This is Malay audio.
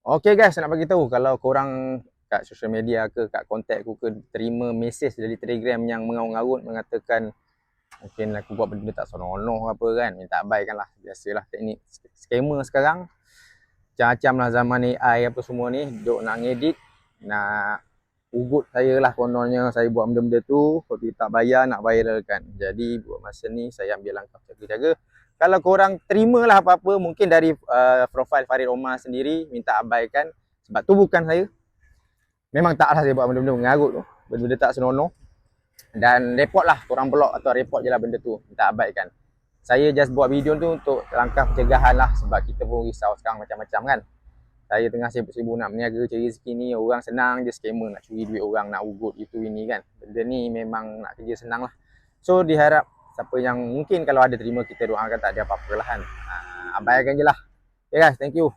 Okay guys, nak bagi tahu kalau korang kat social media ke kat kontak aku ke terima mesej dari Telegram yang mengarut-ngarut mengatakan mungkin aku buat benda tak senonoh apa kan, minta abaikan lah. Biasalah teknik scammer sekarang. Macam-macam lah zaman AI apa semua ni, duk nak ngedit, nak ugut saya lah kononnya saya buat benda-benda tu, kalau tak bayar nak viralkan. Jadi buat masa ni saya ambil langkah jaga-jaga. Kalau korang terimalah apa-apa mungkin dari profil Farid Omar sendiri, minta abaikan sebab tu bukan saya. Memang taklah saya buat benda-benda mengarut tu, benda-benda tak senonoh. Dan report lah, korang block atau report je lah benda tu, minta abaikan. Saya just buat video tu untuk langkah pencegahan lah, sebab kita pun risau sekarang macam-macam kan. Saya tengah sibuk-sibuk nak berniaga cari rezeki ni, orang senang je scammer nak curi duit orang, nak ugut itu ini kan. Benda ni memang nak kerja senang lah. So diharap siapa yang mungkin kalau ada terima, kita doakan tak ada apa-apa lah kan. Abaikan je lah. Okay guys, thank you.